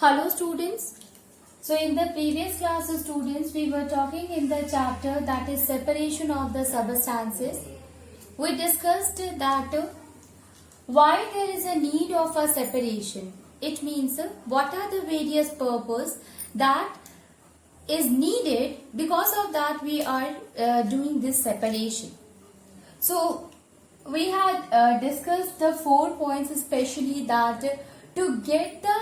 Hello students. So in the previous class students we were talking in the chapter that is separation of the substances. We discussed that why there is a need of a separation. It means what are the various purpose that is needed, because of that we are doing this separation. So we had discussed the 4 points, especially that to get the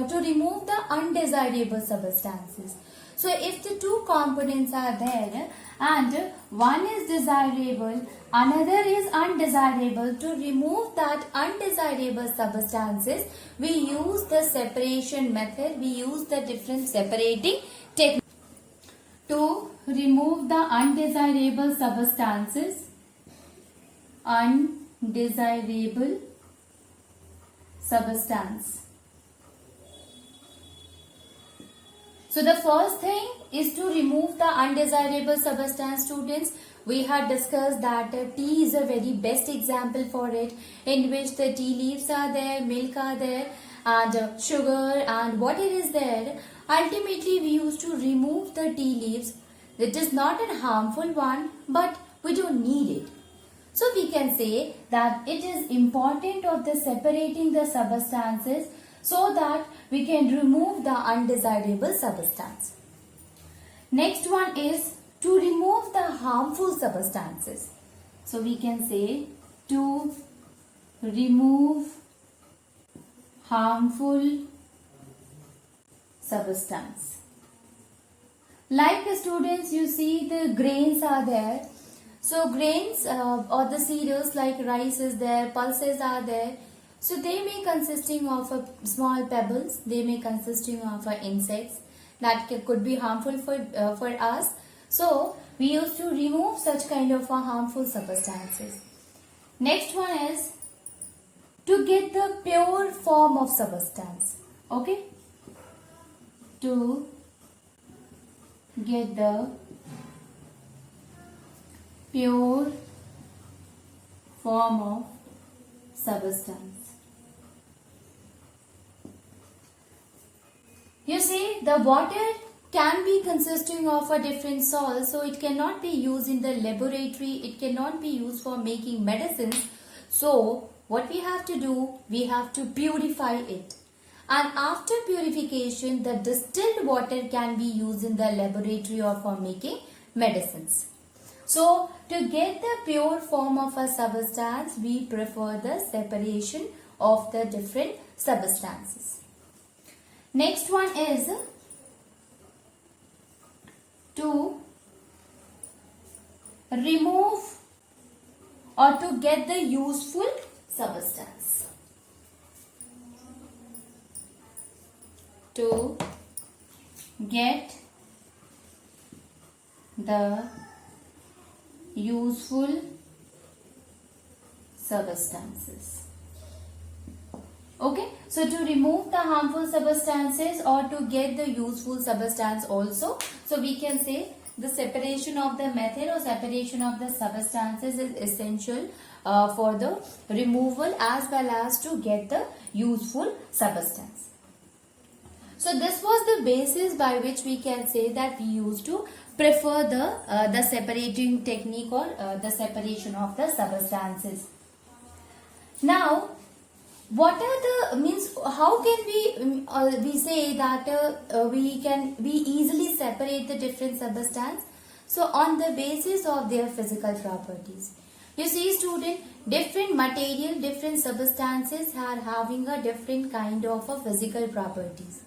to remove the undesirable substances. So if the two components are there and one is desirable, another is undesirable, to remove that undesirable substances we use the separation method, we use the different separating techniques to remove the undesirable substances. Undesirable substance. So the first thing is to remove the undesirable substance, students. We had discussed that tea is a very best example for it, in which the tea leaves are there, milk are there, and sugar and water is there. Ultimately we used to remove the tea leaves. It is not a harmful one, but we don't need it. So we can say that it is important of the separating the substances so that we can remove the undesirable substance. Next one is to remove the harmful substances. So we can say to remove harmful substance. Like students, you see the grains are there. So grains or the cereals like rice is there, pulses are there. So they may consisting of small pebbles, they may consisting of insects that could be harmful for us. So we used to remove such kind of harmful substances. Next one is to get the pure form of substance. Okay? To get the pure form of substance. You see, the water can be consisting of a different salts, so it cannot be used in the laboratory, it cannot be used for making medicines. So what we have to do, we have to purify it. And after purification, the distilled water can be used in the laboratory or for making medicines. So to get the pure form of a substance, we prefer the separation of the different substances. Next one is to remove or to get the useful substance. To get the useful substances. Okay, so to remove the harmful substances or to get the useful substance also, so we can say the separation of the method or separation of the substances is essential for the removal as well as to get the useful substance. So this was the basis by which we can say that we used to prefer the separating technique or the separation of the substances. Now, what are the means? How can we say that we easily separate the different substance? So on the basis of their physical properties. You see, student, different material, different substances are having a different kind of a physical properties.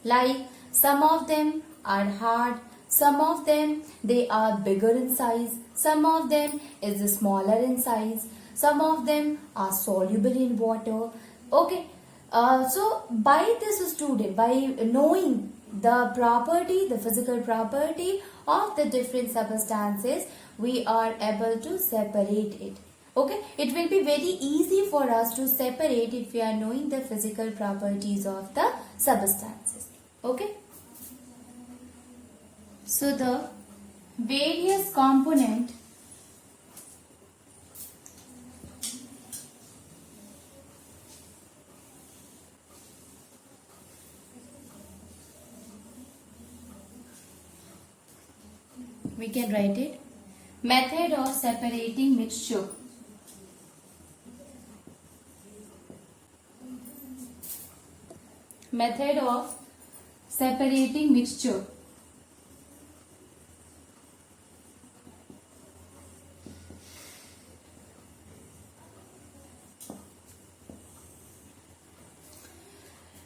Like some of them are hard, some of them they are bigger in size, some of them is smaller in size, some of them are soluble in water. Okay, so by this student, by knowing the property, the physical property of the different substances, we are able to separate it. Okay, it will be very easy for us to separate if we are knowing the physical properties of the substances. Okay, so the various component we can write it. Method of separating mixture. Method of separating mixture.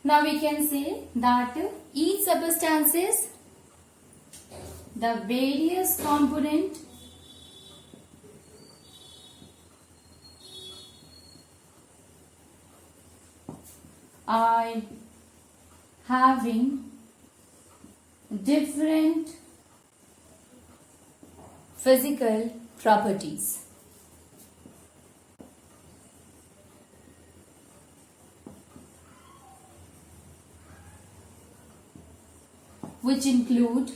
Now we can say that each substances, the various component are having different physical properties. Which include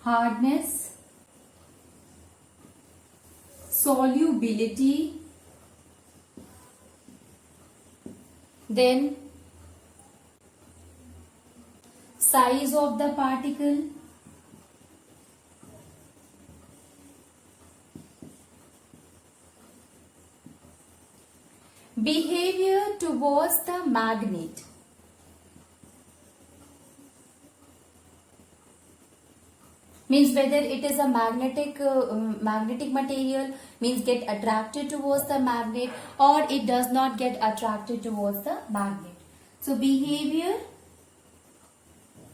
hardness, solubility, then size of the particle, behavior towards the magnet. Means whether it is a magnetic material, means get attracted towards the magnet, or it does not get attracted towards the magnet. So behavior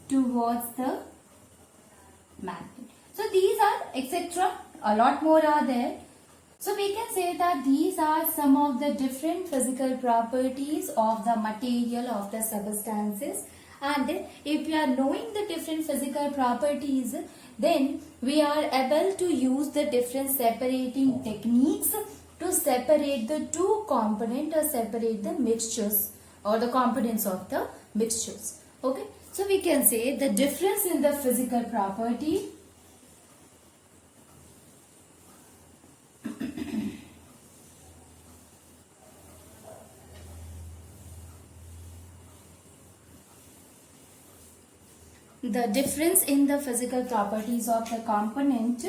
towards the magnet. So these are etc. A lot more are there. So we can say that these are some of the different physical properties of the material, of the substances. And if we are knowing the different physical properties, then we are able to use the different separating techniques to separate the two components or separate the mixtures or the components of the mixtures. Okay, so we can say the difference in the physical property the difference in the physical properties of the component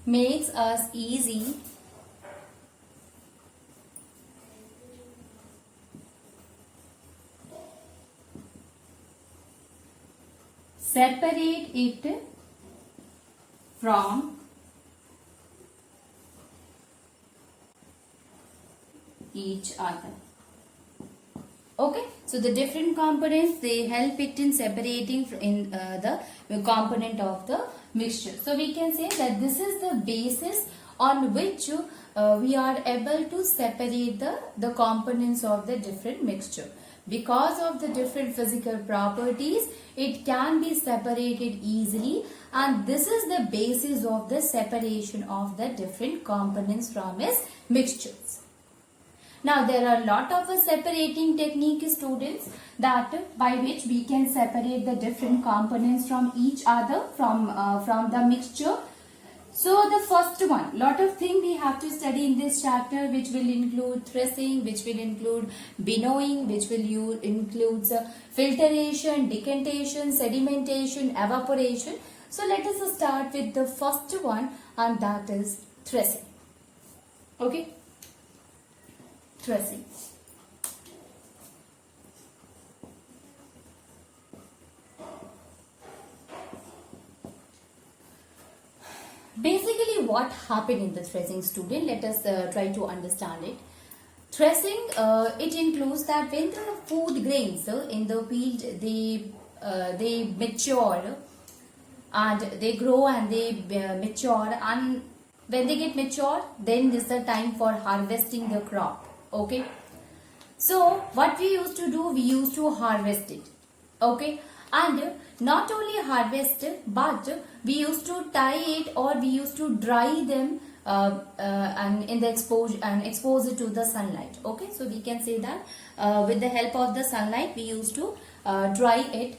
makes us easy separate it from each other. Okay, so the different components, they help it in separating in the component of the mixture. So we can say that this is the basis on which we are able to separate the components of the different mixture. Because of the different physical properties, it can be separated easily, and this is the basis of the separation of the different components from its mixtures. Now there are a lot of separating technique, students, that by which we can separate the different components from each other, from the mixture. So the first one, lot of things we have to study in this chapter, which will include threshing, which will include winnowing, which will include filtration, decantation, sedimentation, evaporation. So let us start with the first one, and that is threshing. Okay, threshing. Basically, what happened in the threshing, student? Let us try to understand it. Threshing, it includes that when the food grains in the field, they mature and they grow and they mature, and when they get mature, then this is the time for harvesting the crop. Okay, so what we used to do, we used to harvest it. Okay, and not only harvest, but we used to tie it, or we used to dry them and in the exposure and expose it to the sunlight. Okay, so we can say that with the help of the sunlight we used to dry it.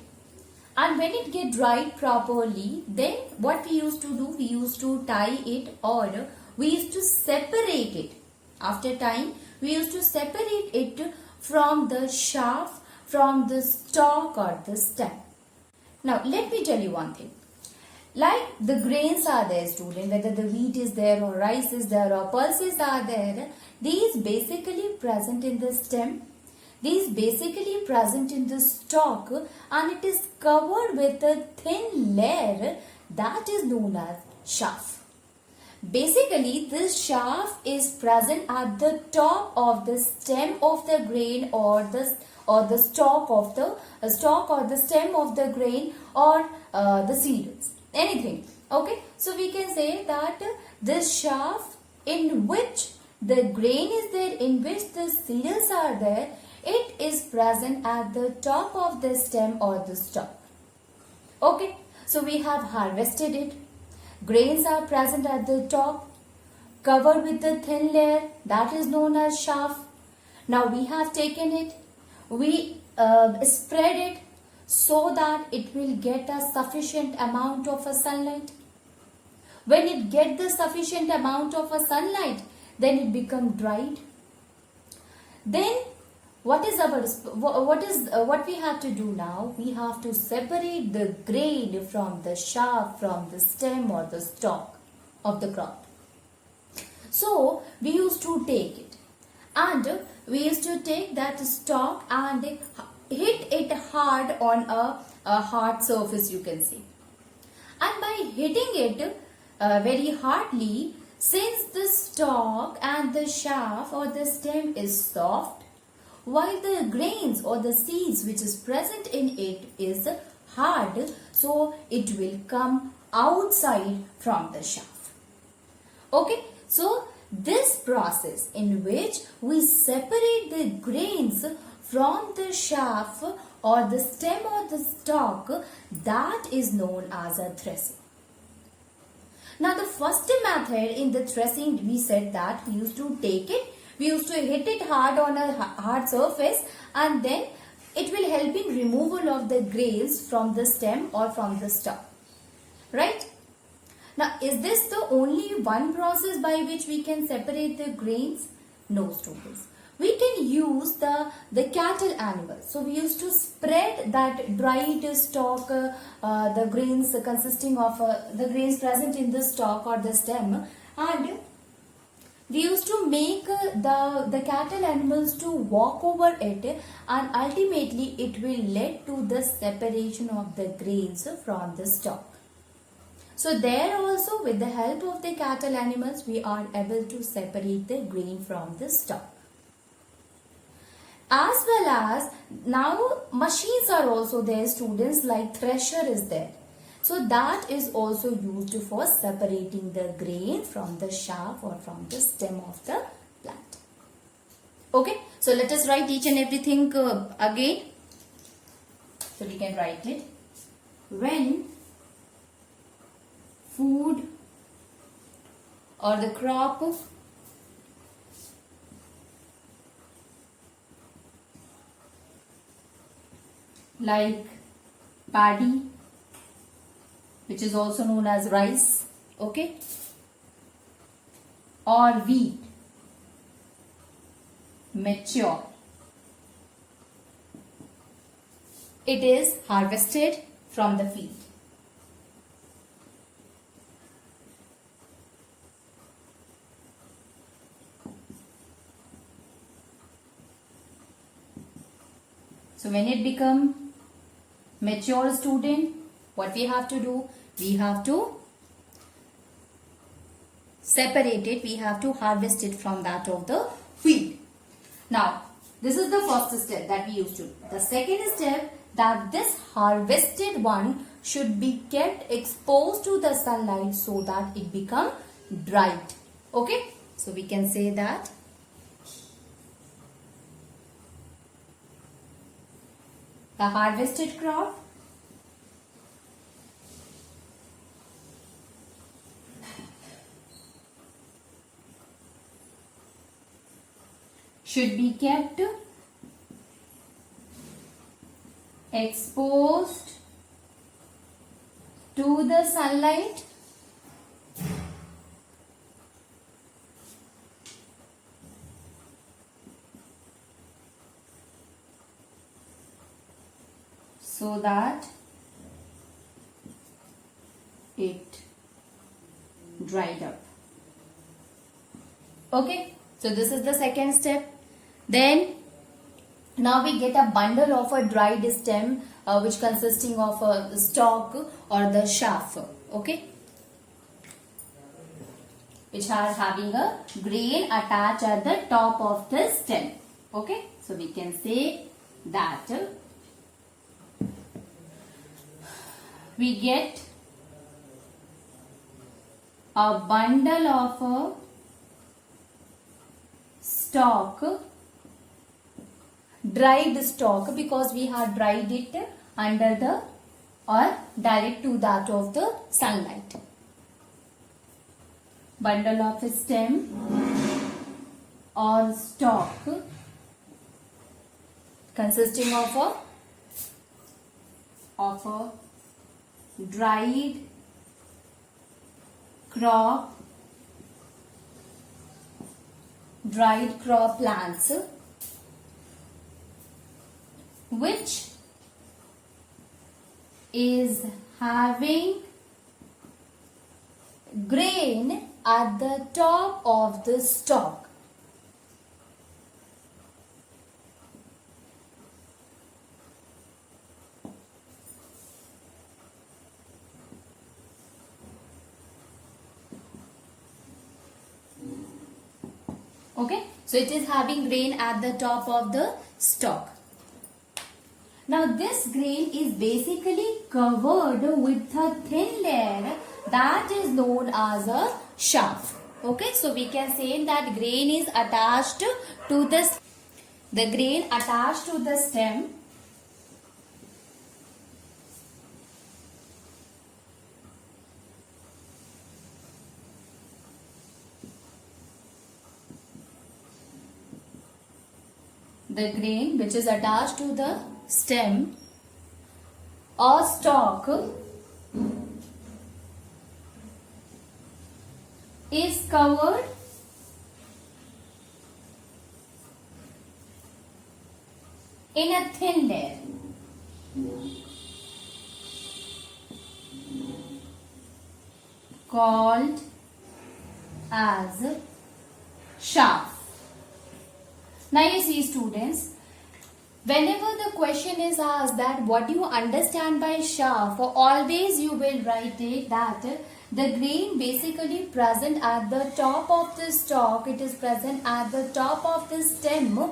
And when it get dried properly, then what we used to do, we used to tie it, or we used to separate it. After tying, we used to separate it from the shaft, from the stalk or the stem. Now let me tell you one thing. Like the grains are there, student, whether the wheat is there or rice is there or pulses are there, these basically present in the stem. These basically present in the stalk, and it is covered with a thin layer that is known as chaff. Basically, this chaff is present at the top of the stem of the grain, or the stalk of the stalk or the stem of the grain, or the cereals, anything. Okay, so we can say that this chaff in which the grain is there, in which the cereals are there, it is present at the top of the stem or the stalk. Okay, so we have harvested it. Grains are present at the top, covered with the thin layer that is known as chaff. Now we have taken it, we spread it so that it will get a sufficient amount of a sunlight. When it gets the sufficient amount of a sunlight, then it become dried. Then what we have to do now? We have to separate the grain from the chaff, from the stem or the stalk of the crop. So we used to take it, and we used to take that stalk and hit it hard on a hard surface, you can say. And by hitting it very hardly, since the stalk and the chaff or the stem is soft, while the grains or the seeds which is present in it is hard, so it will come outside from the chaff. Okay, so this process in which we separate the grains from the chaff or the stem or the stalk, that is known as a threshing. Now the first method in the threshing, we said that we used to take it, we used to hit it hard on a hard surface, and then it will help in removal of the grains from the stem or from the stalk. Right? Now, is this the only one process by which we can separate the grains? No, students. We can use the cattle animals. So we used to spread that dried stalk, the grains consisting of the grains present in the stalk or the stem, and we used to make the cattle animals to walk over it, and ultimately it will lead to the separation of the grains from the stalk. So there also, with the help of the cattle animals, we are able to separate the grain from the stalk. As well as now machines are also there, students, like thresher is there. So that is also used for separating the grain from the chaff or from the stem of the plant. Okay, so let us write each and everything again. So we can write it. When food or the crop like paddy, which is also known as rice, okay, or wheat, mature, it is harvested from the field. So when it become mature, student, what we have to do? We have to separate it. We have to harvest it from that of the field. Now, this is the first step that we used to do. The second step, that this harvested one should be kept exposed to the sunlight so that it become dried. Okay? So we can say that the harvested crop should be kept exposed to the sunlight so that it dried up. Okay, so this is the second step. Then now we get a bundle of a dried stem which consisting of a stalk or the shaft. Okay, which are having a grain attached at the top of the stem. Okay, so we can say that we get a bundle of a stalk, dried stalk, because we have dried it under the or direct to that of the sunlight. Bundle of a stem or stalk consisting of a dried crop plants which is having grain at the top of the stalk. Okay, so it is having grain at the top of the stalk. Now this grain is basically covered with a thin layer that is known as a shaft. Okay, so we can say that grain is attached to the grain attached to the stem the grain which is attached to the stem or stalk is covered in a thin layer. Called as shaft. Now you see students, whenever the question is asked that what do you understand by shaft, always you will write it that the grain basically present at the top of the stalk, it is present at the top of the stem,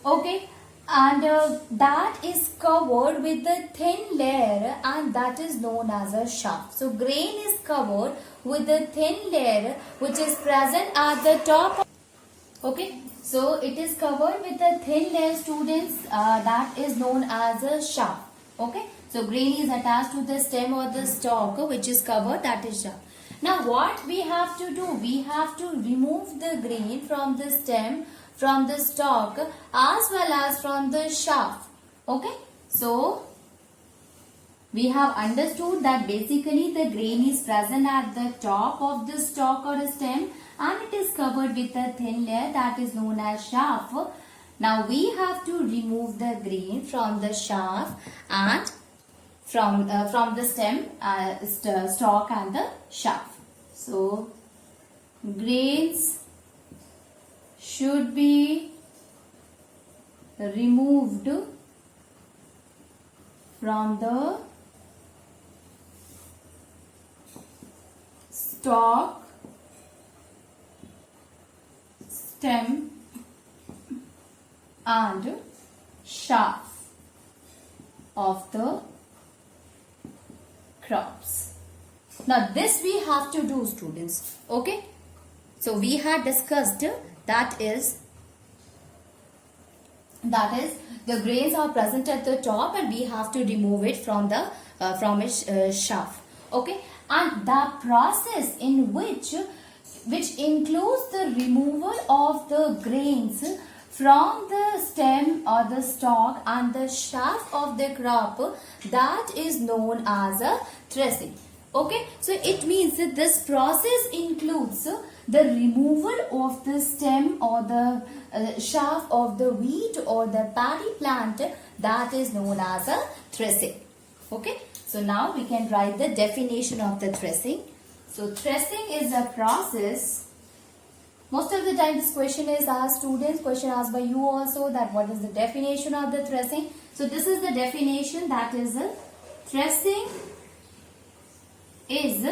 okay, and that is covered with the thin layer and that is known as a shaft. So grain is covered with the thin layer which is present at the top. Okay, so it is covered with a thin layer, students, that is known as a shaft. Okay, so grain is attached to the stem or the stalk which is covered, that is shaft. Now what we have to do? We have to remove the grain from the stem, from the stalk as well as from the shaft. Okay, so we have understood that basically the grain is present at the top of the stalk or stem and it is covered with a thin layer that is known as shaft. Now we have to remove the grain from the shaft and from the stem, stalk and the shaft. So grains should be removed from the stalk, stem and shaft of the crops. Now this we have to do, students. Okay, so we had discussed that is the grains are present at the top and we have to remove it from the its shaft. Okay, and the process in which includes the removal of the grains from the stem or the stalk and the shaft of the crop, that is known as a threshing. Okay, so it means that this process includes the removal of the stem or the shaft of the wheat or the paddy plant, that is known as a threshing. Okay, so now we can write the definition of the threshing. So threshing is a process. Most of the time this question is asked students, question asked by you also, that what is the definition of the threshing. So this is the definition, that is threshing is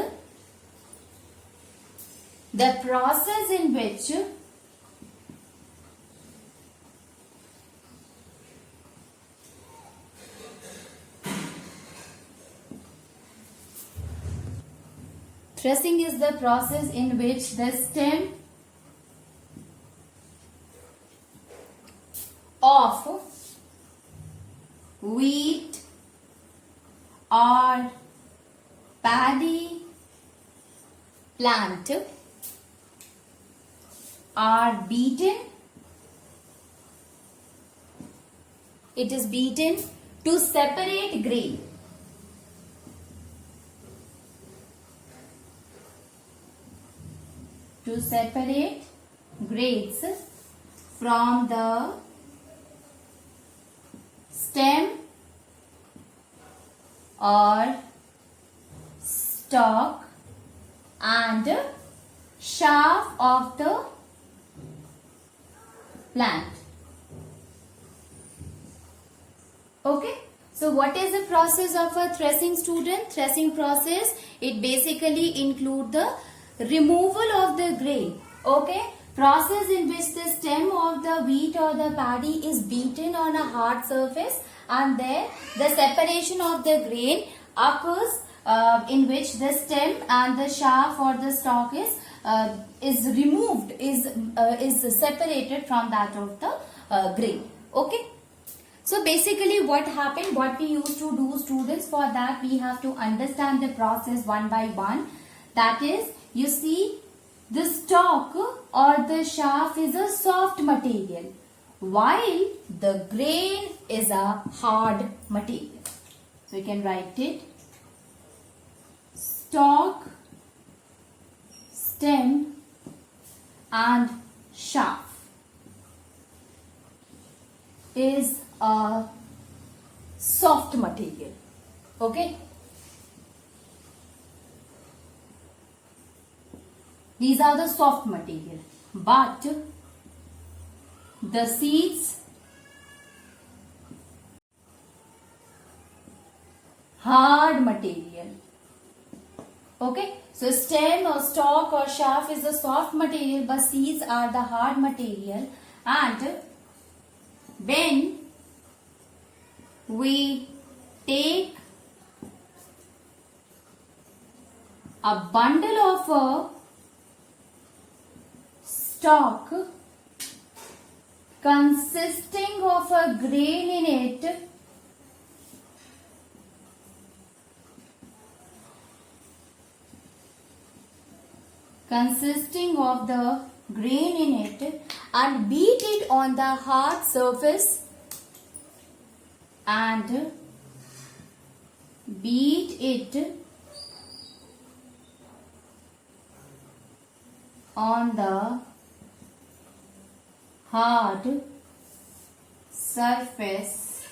the process in which threshing is the process in which the stem of wheat or paddy plant are beaten. It is beaten to separate grain. To separate grains from the stem or stalk and shaft of the plant. Okay, so what is the process of a threshing, student? Threshing process, it basically include the removal of the grain. Okay, process in which the stem of the wheat or the paddy is beaten on a hard surface, and then the separation of the grain occurs in which the stem and the shaft or the stalk is removed, is separated from that of the grain. Okay, so basically what happened, what we used to do, students, for that we have to understand the process one by one. That is, you see, the stalk or the shaft is a soft material, while the grain is a hard material. So you can write it: stalk, stem and shaft is a soft material. Okay, these are the soft material, but the seeds, hard material. Okay, so stem or stalk or shaft is the soft material, but seeds are the hard material. And when we take a bundle of a stalk consisting of a grain in it, and beat it on the hard surface, and beat it on the hard surface.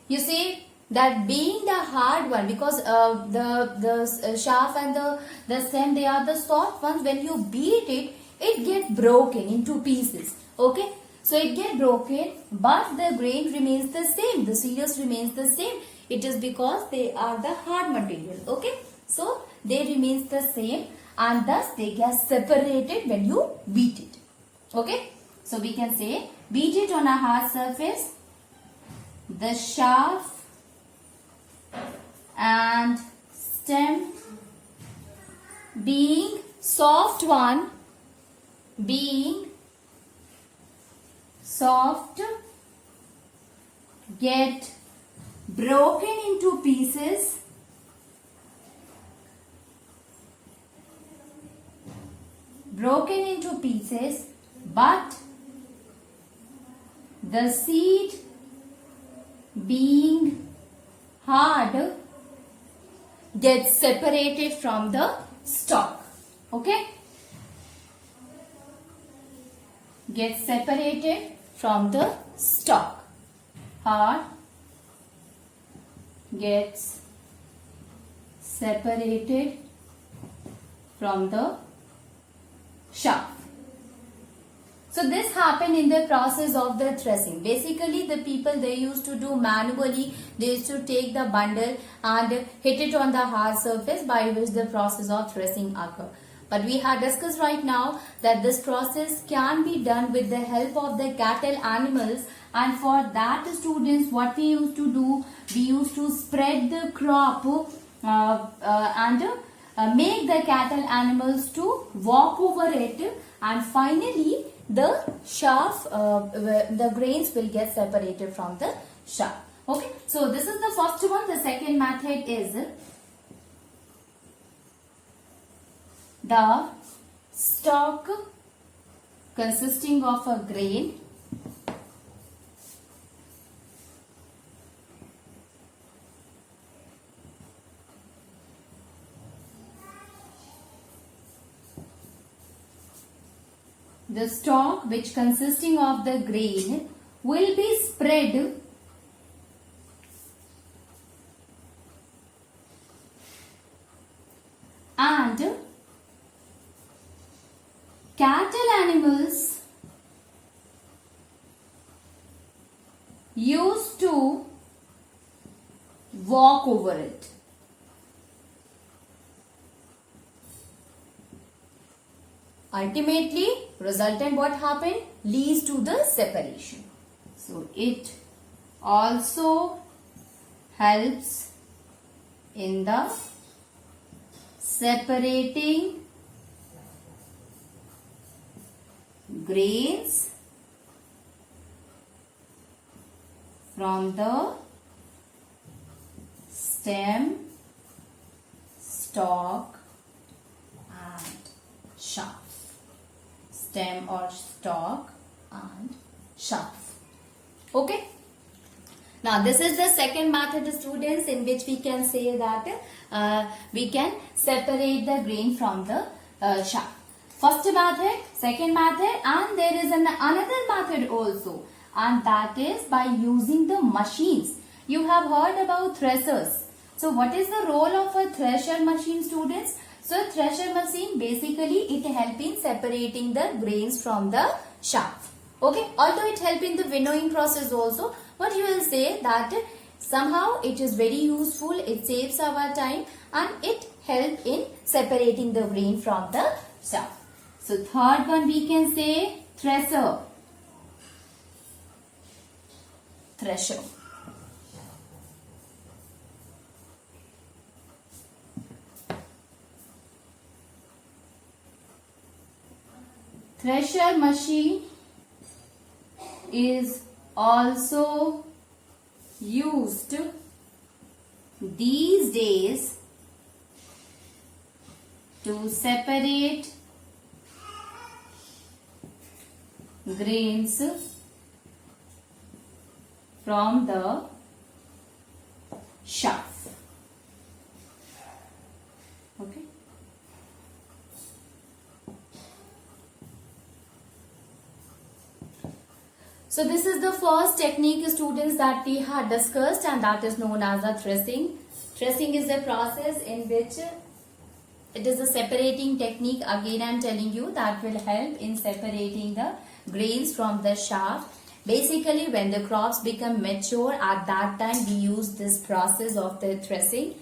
You see that being the hard one, because the shaft and the stem, they are the soft ones. When you beat it, it get broken into pieces. Okay, so it get broken, but the grain remains the same, the cereals remains the same. It is because they are the hard material. Okay, so they remains the same, and thus they get separated when you beat it. Okay, so we can say, beat it on a hard surface, the shaft and stem being soft one, being soft, get broken into pieces, but the seed being hard gets separated from the stalk. Okay? Gets separated from the stalk. Hard gets separated from the shaft. So this happened in the process of the threshing. Basically the people, they used to do manually. They used to take the bundle and hit it on the hard surface, by which the process of threshing occur. But we have discussed right now that this process can be done with the help of the cattle animals, and for that students, what we used to do, we used to spread the crop and make the cattle animals to walk over it, and finally the chaff, the grains will get separated from the chaff. Okay, so this is the first one. The second method is the stalk consisting of a grain the stalk which consisting of the grain will be spread and cattle animals used to walk over it. Ultimately, resultant what happened leads to the separation. So it also helps in the separating grains from the stem, stalk and shaft. Stem or stalk and shaft. Okay. Now this is the second method, students, in which we can say that we can separate the grain from the shaft. First method, second method, and there is another method also, and that is by using the machines. You have heard about threshers. So what is the role of a thresher machine, students? So thresher machine, basically it helps in separating the grains from the chaff. Okay, although it helps in the winnowing process also, but you will say that somehow it is very useful, it saves our time and it helps in separating the grain from the chaff. So third one we can say thresher. Thresher. Thresher machine is also used these days to separate grains from the chaff. Okay. So this is the first technique, students, that we had discussed, and that is known as the threshing. Threshing is a process in which it is a separating technique. Again, I am telling you that will help in separating the grains from the chaff. Basically, when the crops become mature, at that time we use this process of the threshing.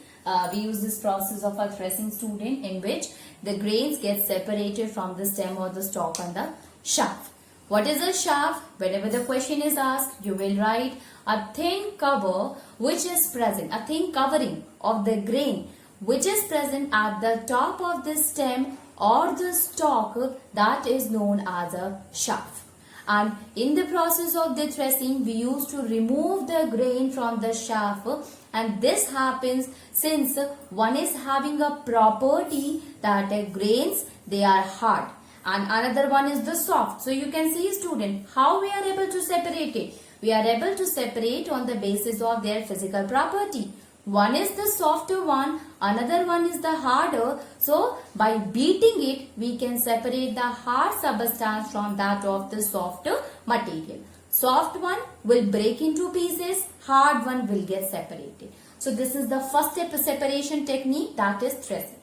We use this process of a threshing, student, in which the grains get separated from the stem or the stalk and the chaff. What is a chaff? Whenever the question is asked, you will write a thin cover which is present, a thin covering of the grain which is present at the top of the stem or the stalk, that is known as a chaff. And in the process of the threshing, we used to remove the grain from the chaff, and this happens since one is having a property that grains, they are hard. and another one is the soft. So you can see, student, how we are able to separate it. We are able to separate on the basis of their physical property. One is the softer one, another one is the harder. So by beating it, we can separate the hard substance from that of the softer material. Soft one will break into pieces, hard one will get separated. So this is the first separation technique, that is threshing.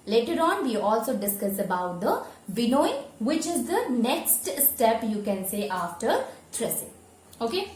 Later on, we also discuss about the winnowing, which is the next step you can say after threshing. Okay.